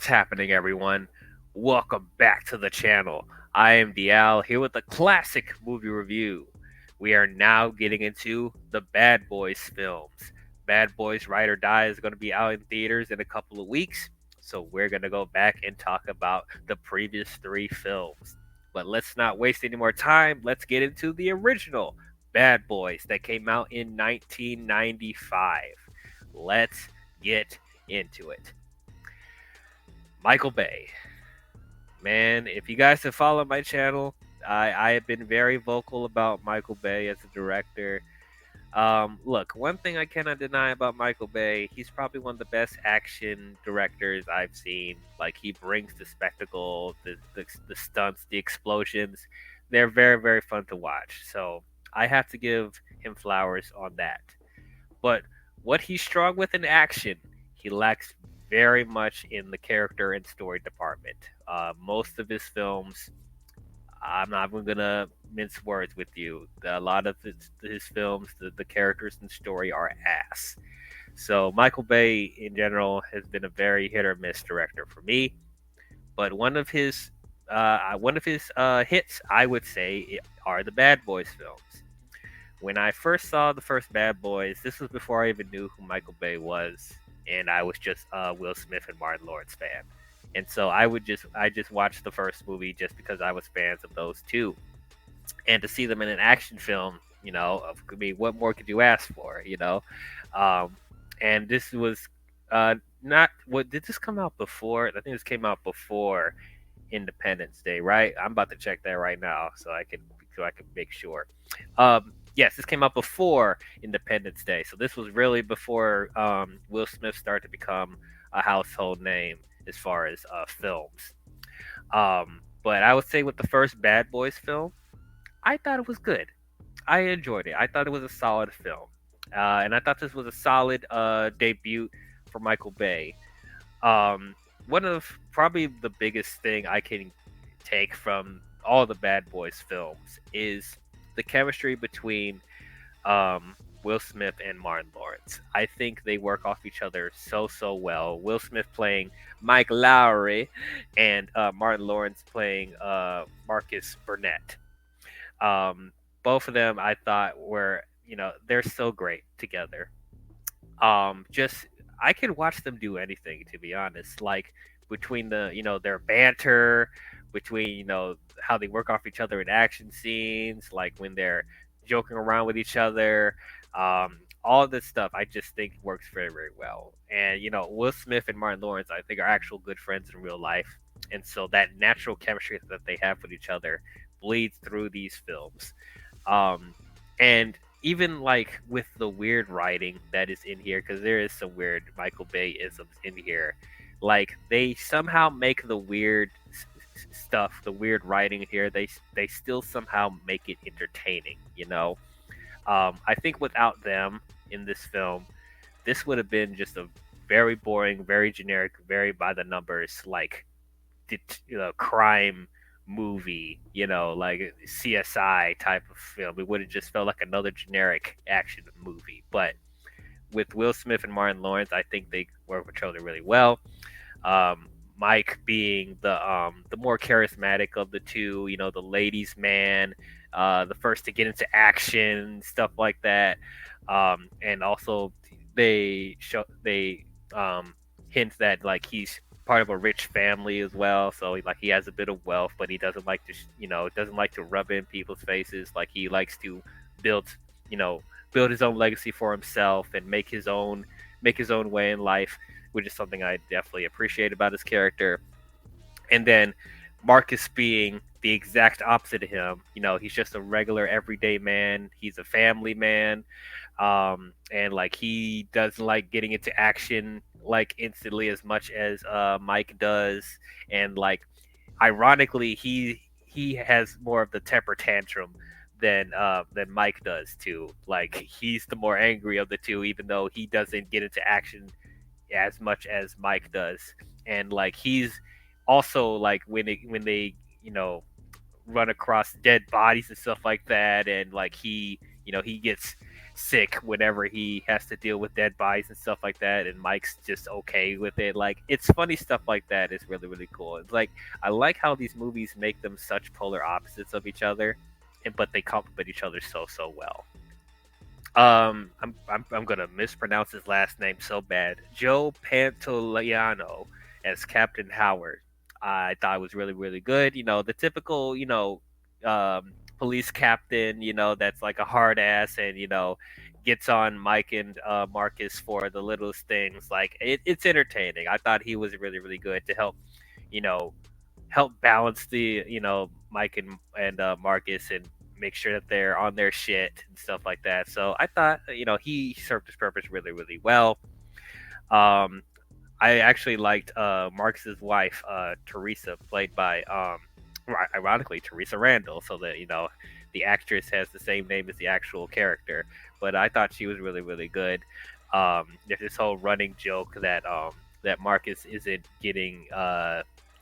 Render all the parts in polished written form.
What's happening, everyone? Welcome back to the channel. I am DL here with a classic movie review. We are now getting into the Bad Boys films. Bad Boys Ride or Die is going to be out in theaters in a couple of weeks, so we're going to go back and talk about the previous three films. But let's not waste any more time. Let's get into the original Bad Boys that came out in 1995. Let's get into it. Michael Bay. Man, if you guys have followed my channel, I have been very vocal about Michael Bay as a director. Look, one thing I cannot deny about Michael Bay, he's probably one of the best action directors I've seen. Like, he brings the spectacle, the stunts, the explosions. They're very, very fun to watch. So I have to give him flowers on that. But what he's strong with in action, he lacks very much in the character and story department. Most of his films, I'm not even gonna mince words with you. A lot of his films, the characters and story are ass. So Michael Bay, in general, has been a very hit or miss director for me. But one of his hits, I would say, are the Bad Boys films. When I first saw the first Bad Boys, this was before I even knew who Michael Bay was, and I was just a Will Smith and Martin Lawrence fan. And so I just watched the first movie just because I was fans of those two, and to see them in an action film, I mean, what more could you ask for, Um, and this was not what did this come out before? I think this came out before Independence Day, right? I'm about to check that right now so I can make sure. Yes, this came out before Independence Day, so this was really before Will Smith started to become a household name as far as films. But I would say with the first Bad Boys film, I thought it was good. I enjoyed it. I thought it was a solid film, and I thought this was a solid debut for Michael Bay. One of probably the biggest thing I can take from all the Bad Boys films is the chemistry between Will Smith and Martin Lawrence. I think they work off each other so well. Will Smith playing Mike Lowry, and Martin Lawrence playing Marcus Burnett. Both of them I thought were, they're so great together. Just I could watch them do anything, to be honest. Like, between their banter, between how they work off each other in action scenes, like when they're joking around with each other. All this stuff I just think works very, very well. And Will Smith and Martin Lawrence, I think, are actual good friends in real life, and so that natural chemistry that they have with each other bleeds through these films. And even like with the weird writing that is in here, because there is some weird Michael Bay isms in here, like they somehow make the weird stuff, the weird writing here, they still somehow make it entertaining. I think without them in this film, this would have been just a very boring, very generic, very by the numbers, like crime movie, like CSI type of film. It would have just felt like another generic action movie. But with Will Smith and Martin Lawrence, I think they work with each other really well. Mike being the more charismatic of the two, the ladies' man, the first to get into action, stuff like that. And also they hint that like he's part of a rich family as well, so like he has a bit of wealth, but he doesn't like to doesn't like to rub in people's faces. Like, he likes to build you know build his own legacy for himself and make his own way in life, which is something I definitely appreciate about his character. And then Marcus being the exact opposite of him. He's just a regular everyday man. He's a family man. And like, he doesn't like getting into action like instantly as much as Mike does. And like, ironically, he has more of the temper tantrum than Mike does too. Like, he's the more angry of the two, even though he doesn't get into action as much as Mike does. And like, he's also like, when they run across dead bodies and stuff like that, and like he gets sick whenever he has to deal with dead bodies and stuff like that, and Mike's just okay with it. Like, it's funny stuff like that is really really cool. It's like I like how these movies make them such polar opposites of each other, but they complement each other so well. I'm gonna mispronounce his last name so bad. Joe Pantoliano as Captain Howard. I thought it was really really good. The typical police captain. That's like a hard ass and gets on Mike and Marcus for the littlest things. Like it's entertaining. I thought he was really really good to help you know balance the Mike and Marcus and make sure that they're on their shit and stuff like that. So I thought he served his purpose really really well. Um, I actually liked Marcus's wife, Teresa, played by ironically Teresa Randall. So that the actress has the same name as the actual character. But I thought she was really really good. There's this whole running joke that Marcus isn't getting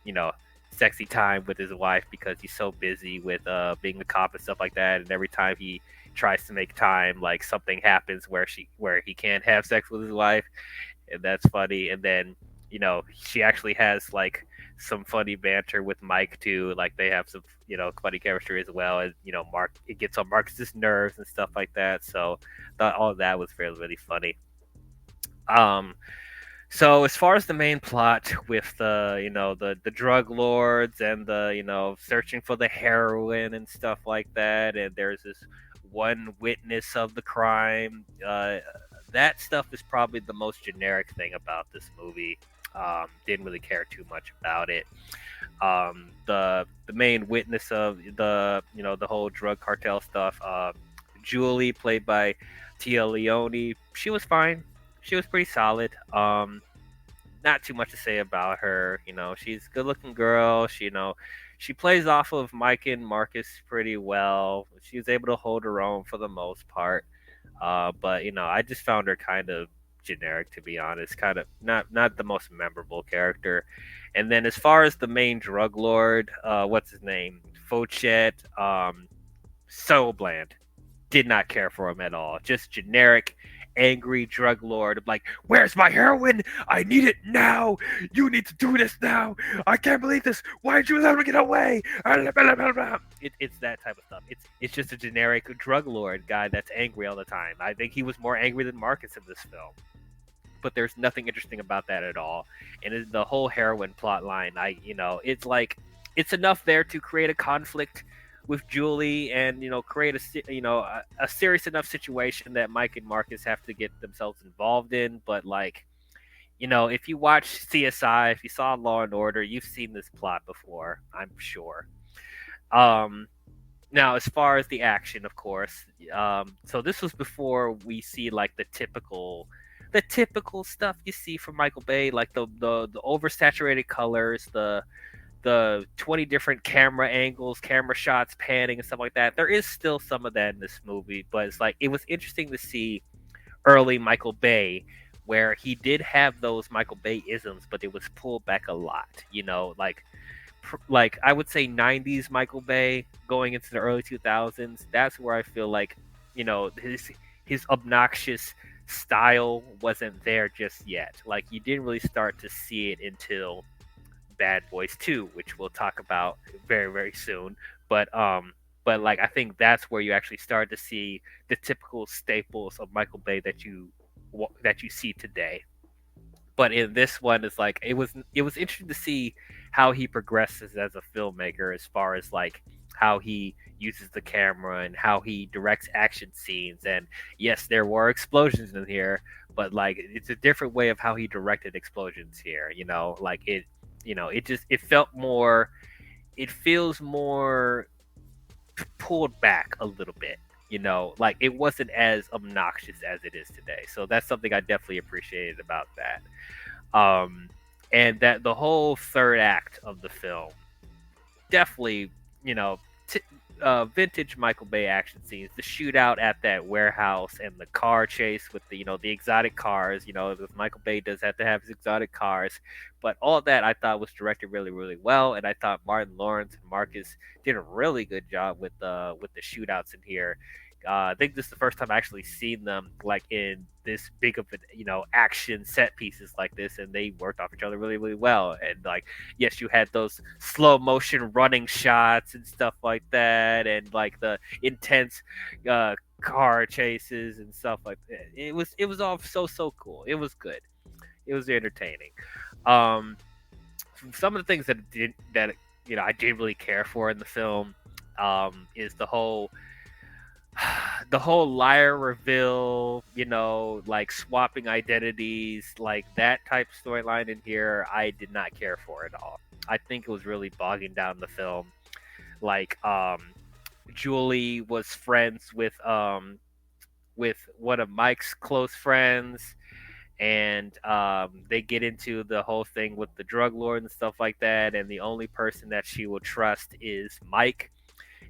you know sexy time with his wife because he's so busy with being a cop and stuff like that. And every time he tries to make time, like something happens where he can't have sex with his wife, and that's funny. And then she actually has like some funny banter with Mike too. Like they have some funny chemistry as well. And Mark, it gets on Marcus's nerves and stuff like that. So thought all of that was really really funny. Um, so as far as the main plot with the drug lords and the searching for the heroin and stuff like that, and there's this one witness of the crime. That stuff is probably the most generic thing about this movie. Didn't really care too much about it. The main witness of the whole drug cartel stuff. Julie, played by Tia Leone, she was fine. She was pretty solid. Not too much to say about her. She's a good looking girl. She plays off of Mike and Marcus pretty well. She was able to hold her own for the most part. But I just found her kind of generic, to be honest. Kind of not the most memorable character. And then as far as the main drug lord, what's his name? Fochet. So bland. Did not care for him at all. Just generic, angry drug lord. Like, where's my heroin? I need it now. You need to do this now. I can't believe this. Why did you let me get away? It's that type of stuff. It's just a generic drug lord guy that's angry all the time. I think he was more angry than Marcus in this film. But there's nothing interesting about that at all. And the whole heroin plot line, it's like it's enough there to create a conflict with Julie and create a serious enough situation that Mike and Marcus have to get themselves involved in. But like if you watch CSI, if you saw Law and Order, you've seen this plot before, I'm sure. Um, Now, as far as the action, of course, so this was before we see like the typical stuff you see from Michael Bay, like the oversaturated colors, the 20 different camera angles, camera shots, panning and stuff like that. There is still some of that in this movie, but it's like it was interesting to see early Michael Bay where he did have those Michael Bay isms, but it was pulled back a lot. Like I would say 90s Michael Bay going into the early 2000s. That's where I feel like his obnoxious style wasn't there just yet. Like you didn't really start to see it until Bad Boys 2, which we'll talk about very very soon. But like I think that's where you actually start to see the typical staples of Michael Bay that you see today. But in this one, it's like it was interesting to see how he progresses as a filmmaker, as far as like how he uses the camera and how he directs action scenes. And yes, there were explosions in here, but like it's a different way of how he directed explosions here. Like it feels more pulled back a little bit. Like it wasn't as obnoxious as it is today. So that's something I definitely appreciated about that. And that the whole third act of the film definitely, you know, t- vintage Michael Bay action scenes, the shootout at that warehouse and the car chase with the exotic cars. Because Michael Bay does have to have his exotic cars, but all of that I thought was directed really, really well, and I thought Martin Lawrence and Marcus did a really good job with the shootouts in here. I think this is the first time I actually seen them like in this big of an action set pieces like this, and they worked off each other really really well. And like yes, you had those slow motion running shots and stuff like that, and like the intense car chases and stuff like that. It was all so cool. It was good. It was entertaining. Um, some of the things that I didn't really care for in the film is the whole liar reveal, like swapping identities, like that type storyline in here. I did not care for at all. I think it was really bogging down the film. Like Julie was friends with one of Mike's close friends, and they get into the whole thing with the drug lord and stuff like that, and the only person that she will trust is Mike.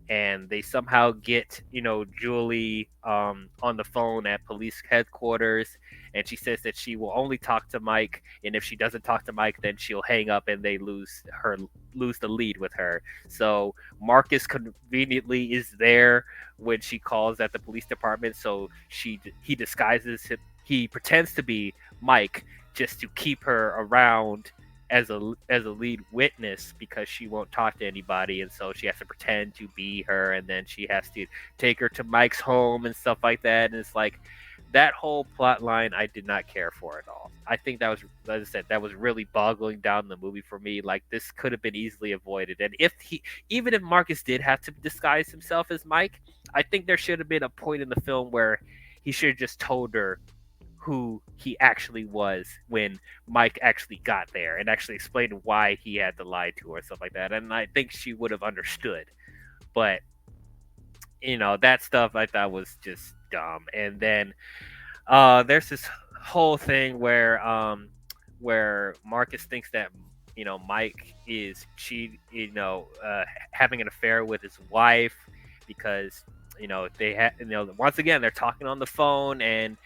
And they somehow get Julie on the phone at police headquarters, and she says that she will only talk to Mike, and if she doesn't talk to Mike, then she'll hang up, and they lose the lead with her. So Marcus conveniently is there when she calls at the police department, so he disguises him, he pretends to be Mike just to keep her around as a lead witness, because she won't talk to anybody, and so she has to pretend to be her, and then she has to take her to Mike's home and stuff like that. And it's like that whole plot line I did not care for at all. I think that was, as I said, that was really boggling down the movie for me. Like this could have been easily avoided, and even if Marcus did have to disguise himself as Mike, I think there should have been a point in the film where he should have just told her who he actually was when Mike actually got there, and actually explained why he had to lie to her and stuff like that. And I think she would have understood. But that stuff I thought was just dumb. And then there's this whole thing where Marcus thinks that Mike is having an affair with his wife, because they had once again they're talking on the phone, and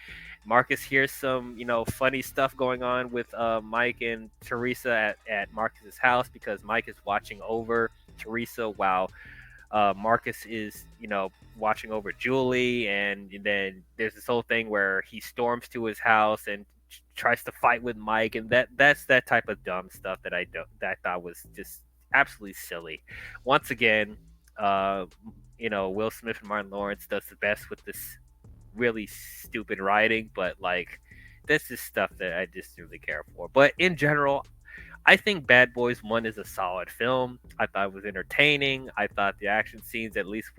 Marcus hears some, funny stuff going on with Mike and Teresa at Marcus's house, because Mike is watching over Teresa while Marcus is, watching over Julie. And then there's this whole thing where he storms to his house and tries to fight with Mike, and that's that type of dumb stuff that I thought was just absolutely silly. Once again, Will Smith and Martin Lawrence does the best with this really stupid writing, but like this is stuff that I just didn't really care for. But in general, I think Bad Boys 1 is a solid film. I thought it was entertaining. I thought the action scenes at least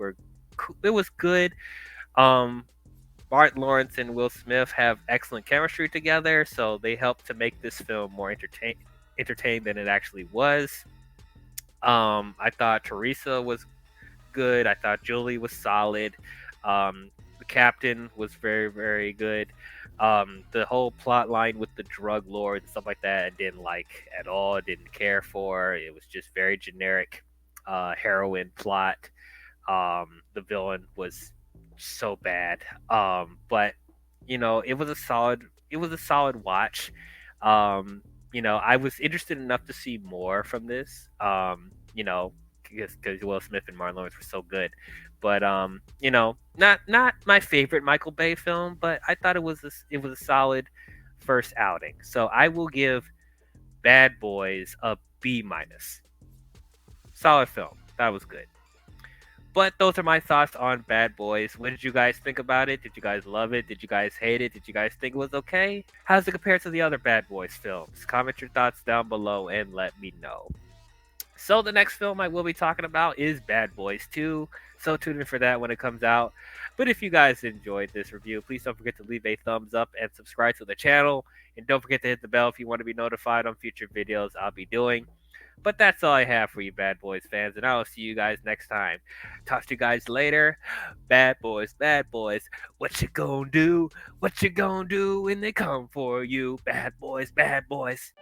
it was good. Martin Lawrence and Will Smith have excellent chemistry together, so they helped to make this film more entertaining than it actually was. I thought Teresa was good. I thought Julie was solid. The captain was very, very good. The whole plot line with the drug lord and stuff like that, I didn't like at all. Didn't care for. It was just very generic heroin plot. The villain was so bad. But it was a solid watch. I was interested enough to see more from this. Because Will Smith and Martin Lawrence were so good. But not my favorite Michael Bay film, but I thought it was a solid first outing. So I will give Bad Boys a B minus. Solid film. That was good. But those are my thoughts on Bad Boys. What did you guys think about it? Did you guys love it? Did you guys hate it? Did you guys think it was okay? How does it compare to the other Bad Boys films? Comment your thoughts down below and let me know. So the next film I will be talking about is Bad Boys 2. So tune in for that when it comes out. But if you guys enjoyed this review, please don't forget to leave a thumbs up and subscribe to the channel. And don't forget to hit the bell if you want to be notified on future videos I'll be doing. But that's all I have for you Bad Boys fans, and I will see you guys next time. Talk to you guys later. Bad boys, what you gonna do? What you gonna do when they come for you? Bad boys, bad boys.